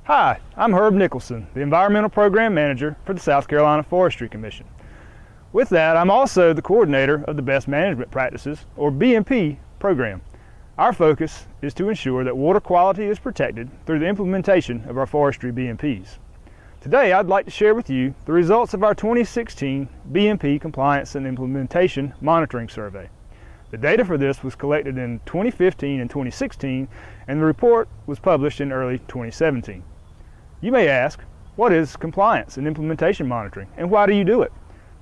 Hi, I'm Herb Nicholson, the Environmental Program Manager for the South Carolina Forestry Commission. With that, I'm also the coordinator of the Best Management Practices, or BMP, program. Our focus is to ensure that water quality is protected through the implementation of our forestry BMPs. Today, I'd like to share with you the results of our 2016 BMP Compliance and Implementation Monitoring Survey. The data for this was collected in 2015 and 2016, and the report was published in early 2017. You may ask, what is compliance and implementation monitoring, and why do you do it?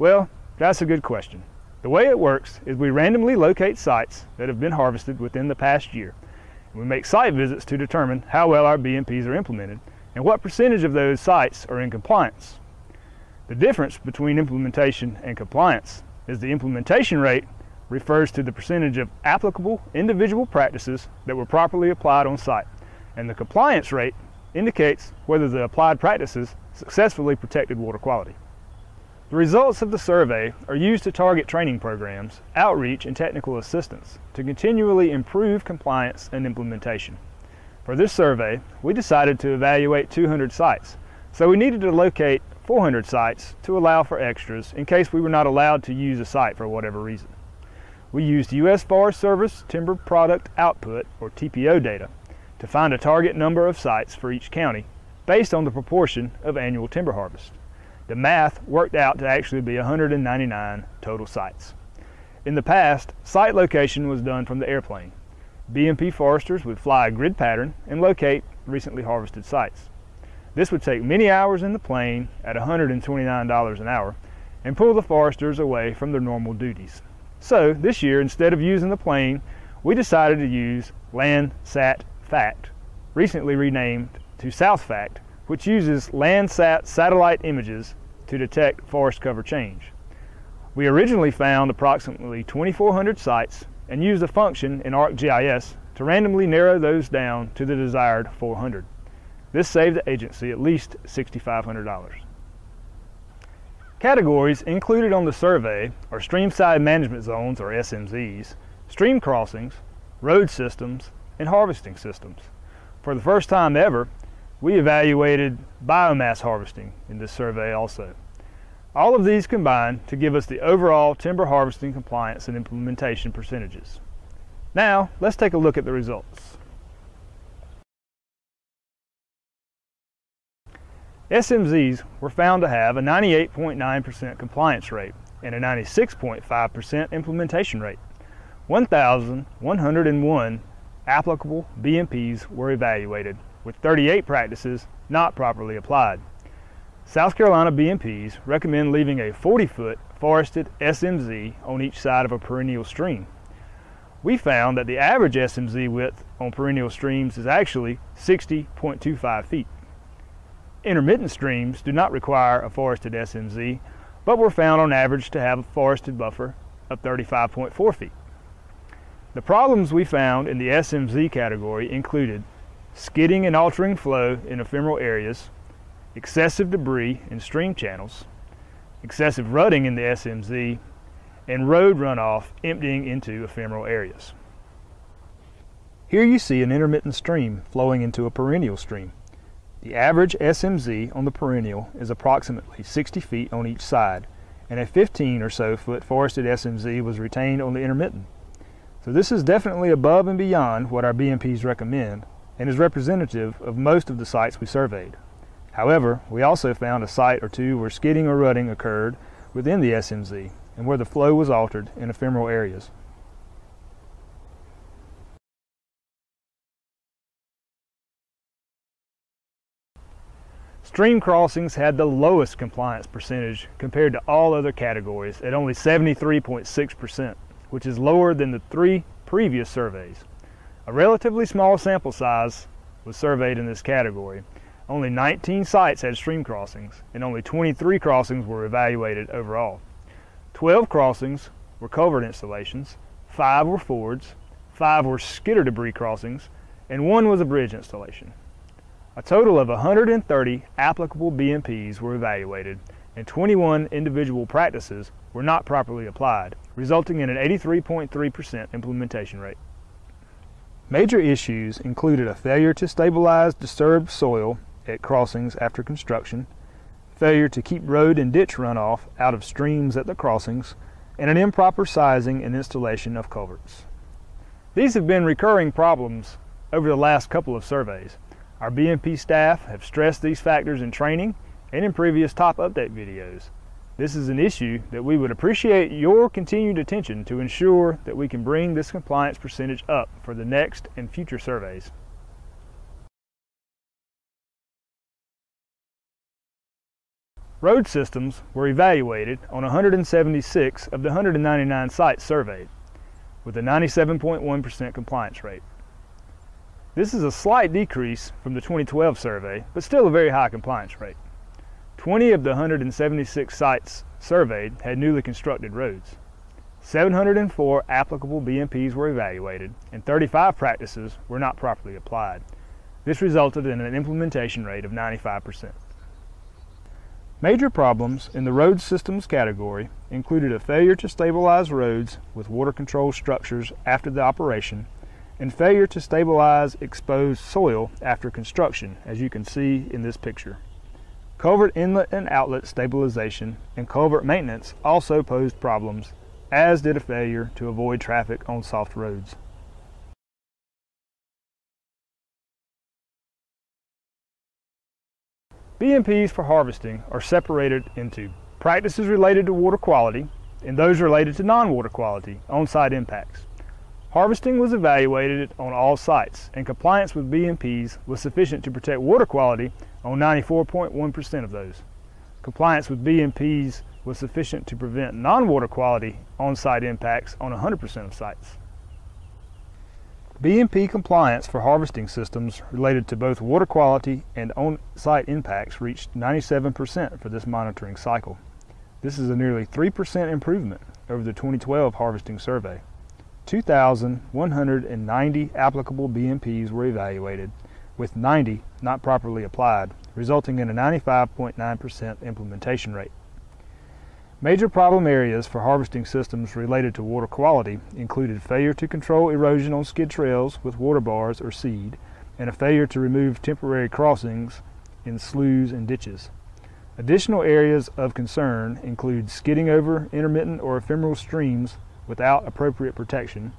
Well, that's a good question. The way it works is we randomly locate sites that have been harvested within the past year. We make site visits to determine how well our BMPs are implemented and what percentage of those sites are in compliance. The difference between implementation and compliance is the implementation rate refers to the percentage of applicable individual practices that were properly applied on site, and the compliance rate indicates whether the applied practices successfully protected water quality. The results of the survey are used to target training programs, outreach, and technical assistance to continually improve compliance and implementation. For this survey, we decided to evaluate 200 sites, so we needed to locate 400 sites to allow for extras in case we were not allowed to use a site for whatever reason. We used U.S. Forest Service Timber Product Output, or TPO data, to find a target number of sites for each county based on the proportion of annual timber harvest. The math worked out to actually be 199 total sites. In the past, site location was done from the airplane. BMP foresters would fly a grid pattern and locate recently harvested sites. This would take many hours in the plane at $129 an hour and pull the foresters away from their normal duties. So this year, instead of using the plane, we decided to use Landsat FACT, recently renamed to SouthFact, which uses Landsat satellite images to detect forest cover change. We originally found approximately 2,400 sites and used a function in ArcGIS to randomly narrow those down to the desired 400. This saved the agency at least $6,500. Categories included on the survey are streamside management zones, or SMZs, stream crossings, road systems, and harvesting systems. For the first time ever, we evaluated biomass harvesting in this survey also. All of these combine to give us the overall timber harvesting compliance and implementation percentages. Now, let's take a look at the results. SMZs were found to have a 98.9% compliance rate and a 96.5% implementation rate. 1,101 applicable BMPs were evaluated, with 38 practices not properly applied. South Carolina BMPs recommend leaving a 40-foot forested SMZ on each side of a perennial stream. We found that the average SMZ width on perennial streams is actually 60.25 feet. Intermittent streams do not require a forested SMZ, but were found on average to have a forested buffer of 35.4 feet. The problems we found in the SMZ category included skidding and altering flow in ephemeral areas, excessive debris in stream channels, excessive rutting in the SMZ, and road runoff emptying into ephemeral areas. Here you see an intermittent stream flowing into a perennial stream. The average SMZ on the perennial is approximately 60 feet on each side, and a 15 or so foot forested SMZ was retained on the intermittent. So this is definitely above and beyond what our BMPs recommend, and is representative of most of the sites we surveyed. However, we also found a site or two where skidding or rutting occurred within the SMZ, and where the flow was altered in ephemeral areas. Stream crossings had the lowest compliance percentage compared to all other categories at only 73.6%, which is lower than the 3 previous surveys. A relatively small sample size was surveyed in this category. Only 19 sites had stream crossings, and only 23 crossings were evaluated overall. 12 crossings were culvert installations, 5 were fords, 5 were skidder debris crossings, and 1 was a bridge installation. A total of 130 applicable BMPs were evaluated, and 21 individual practices were not properly applied, resulting in an 83.3% implementation rate. Major issues included a failure to stabilize disturbed soil at crossings after construction, failure to keep road and ditch runoff out of streams at the crossings, and an improper sizing and installation of culverts. These have been recurring problems over the last couple of surveys. Our BMP staff have stressed these factors in training and in previous top update videos. This is an issue that we would appreciate your continued attention to ensure that we can bring this compliance percentage up for the next and future surveys. Road systems were evaluated on 176 of the 199 sites surveyed, with a 97.1% compliance rate. This is a slight decrease from the 2012 survey, but still a very high compliance rate. 20 of the 176 sites surveyed had newly constructed roads. 704 applicable BMPs were evaluated, and 35 practices were not properly applied. This resulted in an implementation rate of 95%. Major problems in the road systems category included a failure to stabilize roads with water control structures after the operation, and failure to stabilize exposed soil after construction, as you can see in this picture. Culvert inlet and outlet stabilization and culvert maintenance also posed problems, as did a failure to avoid traffic on soft roads. BMPs for harvesting are separated into practices related to water quality and those related to non-water quality on-site impacts. Harvesting was evaluated on all sites, and compliance with BMPs was sufficient to protect water quality on 94.1% of those. Compliance with BMPs was sufficient to prevent non-water quality on-site impacts on 100% of sites. BMP compliance for harvesting systems related to both water quality and on-site impacts reached 97% for this monitoring cycle. This is a nearly 3% improvement over the 2012 harvesting survey. 2,190 applicable BMPs were evaluated, with 90 not properly applied, resulting in a 95.9% implementation rate. Major problem areas for harvesting systems related to water quality included failure to control erosion on skid trails with water bars or seed, and a failure to remove temporary crossings in sloughs and ditches. Additional areas of concern include skidding over intermittent or ephemeral streams without appropriate protection,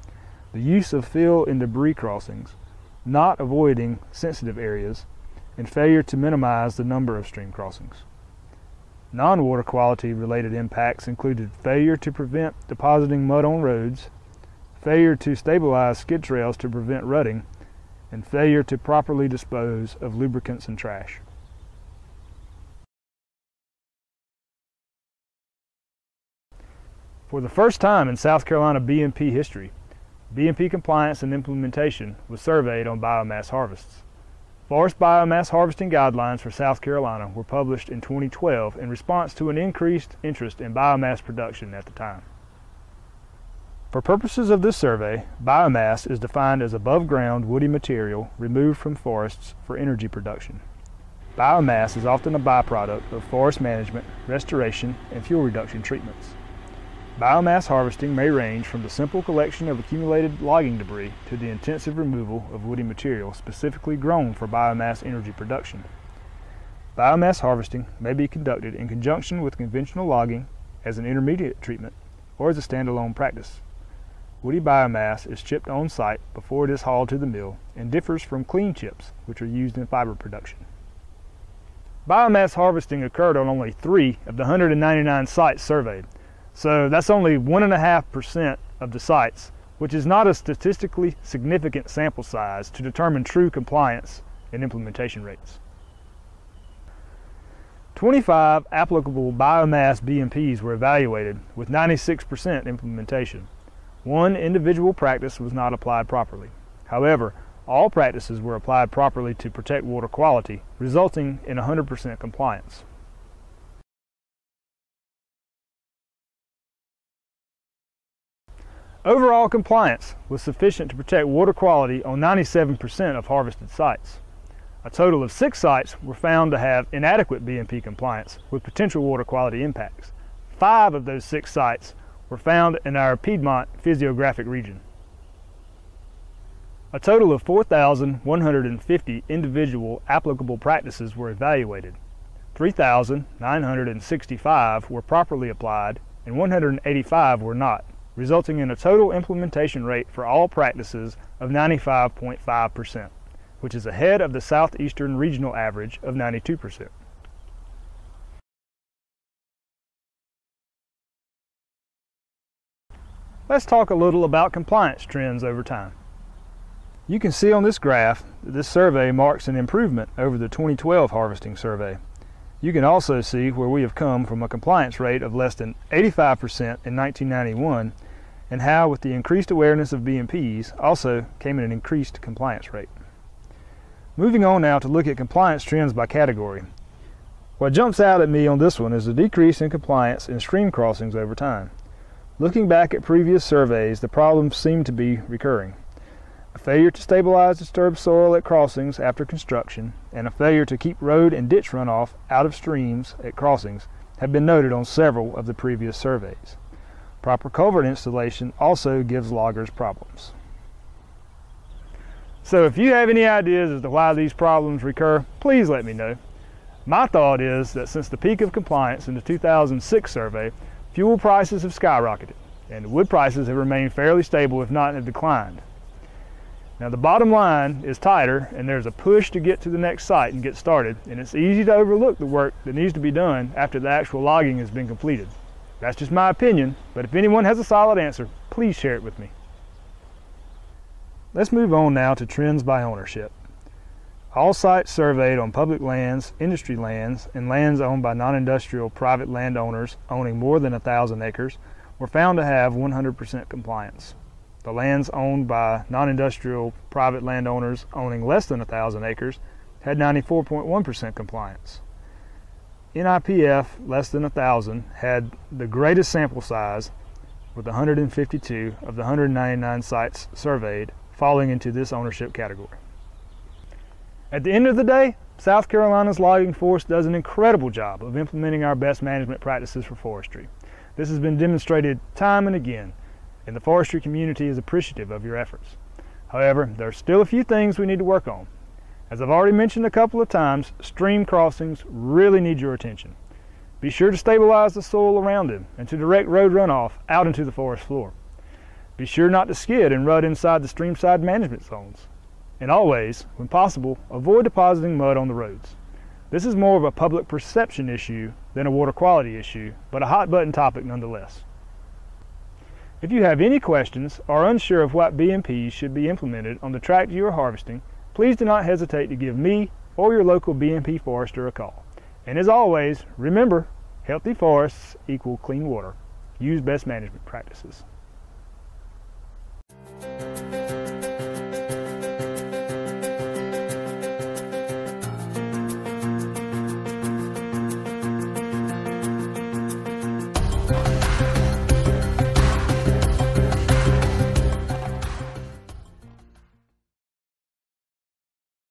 the use of fill and debris crossings, not avoiding sensitive areas, and failure to minimize the number of stream crossings. Non-water quality related impacts included failure to prevent depositing mud on roads, failure to stabilize skid trails to prevent rutting, and failure to properly dispose of lubricants and trash. For the first time in South Carolina BMP history, BMP compliance and implementation was surveyed on biomass harvests. Forest biomass harvesting guidelines for South Carolina were published in 2012 in response to an increased interest in biomass production at the time. For purposes of this survey, biomass is defined as above-ground woody material removed from forests for energy production. Biomass is often a byproduct of forest management, restoration, and fuel reduction treatments. Biomass harvesting may range from the simple collection of accumulated logging debris to the intensive removal of woody material specifically grown for biomass energy production. Biomass harvesting may be conducted in conjunction with conventional logging as an intermediate treatment or as a standalone practice. Woody biomass is chipped on site before it is hauled to the mill and differs from clean chips, which are used in fiber production. Biomass harvesting occurred on only 3 of the 199 sites surveyed. So that's only 1.5% of the sites, which is not a statistically significant sample size to determine true compliance and implementation rates. 25 applicable biomass BMPs were evaluated with 96% implementation. One individual practice was not applied properly. However, all practices were applied properly to protect water quality, resulting in 100% compliance. Overall compliance was sufficient to protect water quality on 97% of harvested sites. A total of 6 sites were found to have inadequate BMP compliance with potential water quality impacts. 5 of those 6 sites were found in our Piedmont physiographic region. A total of 4,150 individual applicable practices were evaluated. 3,965 were properly applied and 185 were not, resulting in a total implementation rate for all practices of 95.5%, which is ahead of the Southeastern Regional average of 92%. Let's talk a little about compliance trends over time. You can see on this graph that this survey marks an improvement over the 2012 harvesting survey. You can also see where we have come from a compliance rate of less than 85% in 1991 and how, with the increased awareness of BMPs, also came in an increased compliance rate. Moving on now to look at compliance trends by category. What jumps out at me on this one is the decrease in compliance in stream crossings over time. Looking back at previous surveys, the problems seem to be recurring. A failure to stabilize disturbed soil at crossings after construction and a failure to keep road and ditch runoff out of streams at crossings have been noted on several of the previous surveys. Proper culvert installation also gives loggers problems. So if you have any ideas as to why these problems recur, please let me know. My thought is that since the peak of compliance in the 2006 survey, fuel prices have skyrocketed and wood prices have remained fairly stable, if not have declined. Now the bottom line is tighter and there's a push to get to the next site and get started, and it's easy to overlook the work that needs to be done after the actual logging has been completed. That's just my opinion, but if anyone has a solid answer, please share it with me. Let's move on now to trends by ownership. All sites surveyed on public lands, industry lands, and lands owned by non-industrial private landowners owning more than 1,000 acres were found to have 100% compliance. The lands owned by non-industrial private landowners owning less than 1,000 acres had 94.1% compliance. NIPF less than 1,000 had the greatest sample size, with 152 of the 199 sites surveyed falling into this ownership category. At the end of the day, South Carolina's logging force does an incredible job of implementing our best management practices for forestry. This has been demonstrated time and again, and the forestry community is appreciative of your efforts. However, there are still a few things we need to work on. As I've already mentioned a couple of times, stream crossings really need your attention. Be sure to stabilize the soil around them and to direct road runoff out into the forest floor. Be sure not to skid and rut inside the streamside management zones. And always, when possible, avoid depositing mud on the roads. This is more of a public perception issue than a water quality issue, but a hot button topic nonetheless. If you have any questions or are unsure of what BMPs should be implemented on the tract you are harvesting, please do not hesitate to give me or your local BMP forester a call. And as always, remember, healthy forests equal clean water. Use best management practices.